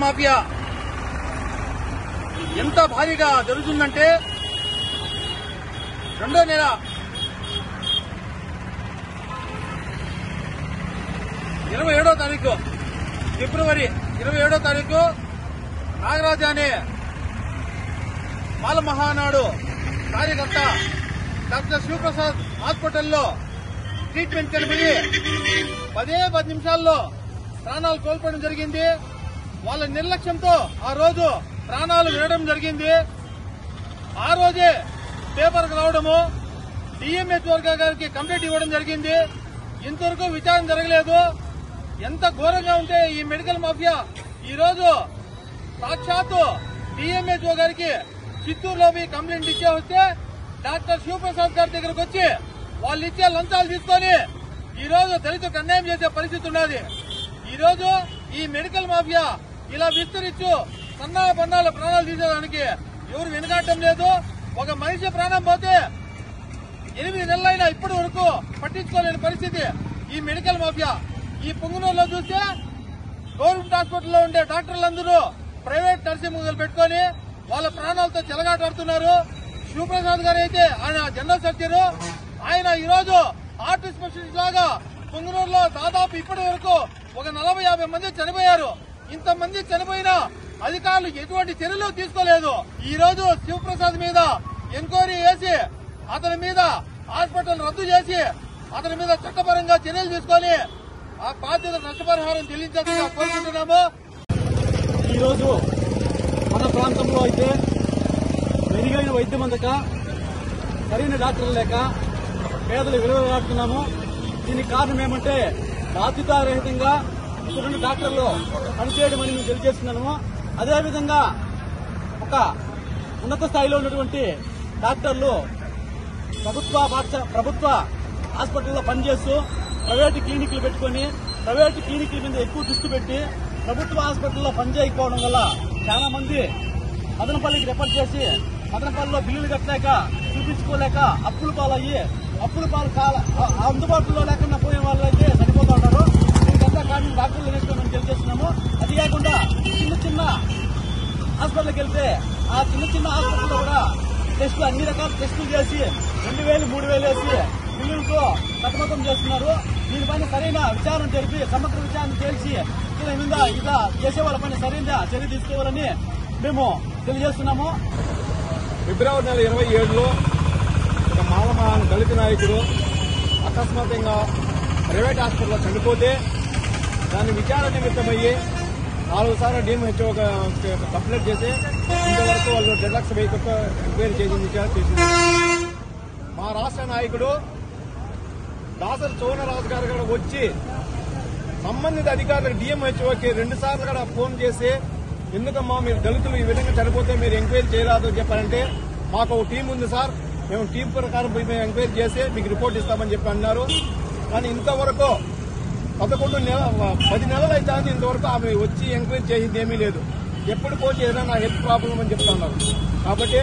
Mafia ఎంత భారీగా జరుగుతుందంటే రెండో నెల ఫిబ్రవరి 27వ తారీఖు నాగరాజ అనే మాల మహానాడు కార్యకర్త డాక్టర్ శివప్రసాద్ హాస్పిటల్లో ట్రీట్మెంట్ కలిపి 10 నిమిషాల్లో ప్రాణాలు కోల్పోవడం జరిగింది. వాళ్ళ నిర్లక్ష్యంతో ఆ రోజు ప్రాణాలు వినడం జరిగింది. ఆ రోజే పేపర్కు రావడము, డిఎంహెచ్ గారికి కంప్లైంట్ ఇవ్వడం జరిగింది. ఇంతవరకు విచారణ జరగలేదు. ఎంత ఘోరంగా ఉంటే ఈ మెడికల్ మాఫియా ఈ రోజు సాక్షాత్తు డిఎంహెచ్ గారికి చిత్తూరులో కంప్లైంట్ ఇచ్చే వస్తే డాక్టర్ శివప్రసాద్ గారి దగ్గరకు వచ్చి వాళ్ళు ఇచ్చే లంచాలు తీసుకొని ఈ రోజు దళితులకు అన్యాయం చేసే పరిస్థితి ఉన్నది. ఈ రోజు ఈ మెడికల్ మాఫియా ఇలా విస్తరించు సన్నా పన్నాల ప్రాణాలు తీసేదానికి ఎవరు వెనుకాడటం లేదు. ఒక మనిషి ప్రాణం పోతే 8 నెలలైనా ఇప్పటి వరకు పట్టించుకోలేని పరిస్థితి ఈ మెడికల్ మాఫియా. ఈ పొంగునూరులో చూస్తే గవర్నమెంట్ హాస్పిటల్లో ఉండే డాక్టర్లందరూ ప్రైవేట్ నర్సింగ్ హోమ్లు పెట్టుకుని వాళ్ళ ప్రాణాలతో చెలగాటాడుతున్నారు. శివప్రసాద్ గారు అయితే ఆయన జనరల్ సర్జన్. ఆయన ఈ రోజు హార్ట్ స్పెషలిస్ట్ లాగా పొంగునూరులో దాదాపు ఇప్పటి వరకు ఒక 40-50 మంది చనిపోయారు. ఇంతమంది చనిపోయినా అధికారులు ఎటువంటి చర్యలు తీసుకోలేదు. ఈ రోజు శివప్రసాద్ మీద ఎంక్వైరీ చేసి అతని మీద హాస్పిటల్ రద్దు చేసి అతని మీద చట్టపరంగా చర్యలు తీసుకొని ఆ బాధ్యత నష్టపరిహారం చెల్లించాలని కోరుకుంటున్నాము. ఈ రోజు మన ప్రాంతంలో అయితే మెరుగైన వైద్యం అందక, సరైన డాక్టర్లు లేక పేదలు విలువలాడుతున్నాము. దీనికి కారణం ఏమంటే బాధ్యతారహితంగా ఇటువంటి డాక్టర్లు పనిచేయడం అని మేము తెలియజేస్తున్నాము. అదేవిధంగా ఒక ఉన్నత స్థాయిలో ఉన్నటువంటి డాక్టర్లు ప్రభుత్వ హాస్పిటల్లో పనిచేస్తూ ప్రైవేటు క్లినిక్లు పెట్టుకుని ప్రైవేటు క్లినిక్ల మీద ఎక్కువ దృష్టి పెట్టి ప్రభుత్వ హాస్పిటల్లో పనిచేయకపోవడం వల్ల చాలా మంది మదనపల్లికి రెఫర్ చేసి మదనపల్లిలో బిల్లులు కట్టలేక చూపించుకోలేక అప్పుల పాలయ్యి అందుబాటులో లేకుండా పోయే వాళ్ళైతే చనిపోతూ ఉంటారు. దీనికంతా కానీ డాక్టర్లు నేర్చుకోమని తెలియజేస్తున్నాము. అది కాకుండా చిన్న హాస్పిటల్కి వెళ్తే ఆ చిన్న హాస్పిటల్లో కూడా టెస్టులు అన్ని రకాల టెస్టులు చేసి 2,000, 3,000 వేసి బిల్లులతో సతమతం చేస్తున్నారు. దీనిపైన సరైన విచారణ జరిపి సమగ్ర విచారణ చేసి ఇలా చేసే వాళ్ళపైన సరైన చర్య తీసుకోవాలని మేము తెలియజేస్తున్నాము. ఫిబ్రవరి నెల 27లో ఒక మాల దళిత నాయకుడు అకస్మాత్తుగా ప్రైవేట్ హాస్పిటల్లో చనిపోతే దాని విచారణ నిమిత్తమయ్యి 4 సార్లు డిఎంహెచ్ఓ కంప్లైంట్ చేసి ఇంతవరకు వాళ్ళు డెడ్లక్స్ వెహికల్తో ఎంక్వైరీ చేసి విచారణ చేసింది. మా రాష్ట్ర నాయకుడు దాసరి సోనరాజు గారు కూడా వచ్చి సంబంధిత అధికారులకు డిఎంహెచ్ఓకి 2 సార్లు కూడా ఫోన్ చేసి ఎందుకమ్మా మీరు దళితులు ఈ విధంగా చనిపోతే మీరు ఎంక్వైరీ చేయరాదు అని చెప్పారంటే మాకు ఒక టీం ఉంది సార్, మేము టీం ప్రకారం పోయి మేము ఎంక్వైరీ చేసి మీకు రిపోర్ట్ ఇస్తామని చెప్పి అన్నారు. కానీ ఇంతవరకు 10 నెలలు అయితే ఇంతవరకు ఆమె వచ్చి ఎంక్వైరీ చేసింది ఏమీ లేదు. ఎప్పుడు పోతే ఏదైనా నా హెల్త్ ప్రాబ్లం అని చెప్తున్నారు. కాబట్టి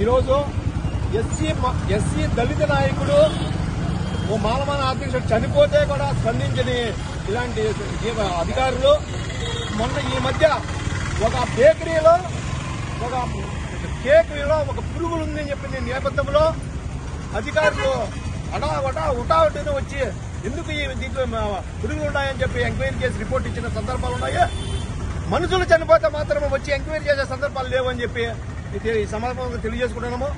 ఈరోజు ఎస్సీ దళిత నాయకుడు ఓ మాలమాన అధ్యక్షుడు చనిపోతే కూడా స్పందించని ఇలాంటి అధికారులు మొన్న ఈ మధ్య ఒక బేకరీలో ఒక కేకరీలో ఒక పురుగులు ఉందని చెప్పిన నేపథ్యంలో అధికారులు ఉటావుటిని వచ్చి ఎందుకు దీంట్లో పురుగులు ఉన్నాయని చెప్పి ఎంక్వైరీ చేసి రిపోర్ట్ ఇచ్చిన సందర్భాలు ఉన్నాయి. మనుషులు చనిపోతే మాత్రమే వచ్చి ఎంక్వైరీ చేసే సందర్భాలు లేవని చెప్పి ఈ సందర్భంగా తెలియజేసుకుంటున్నాము.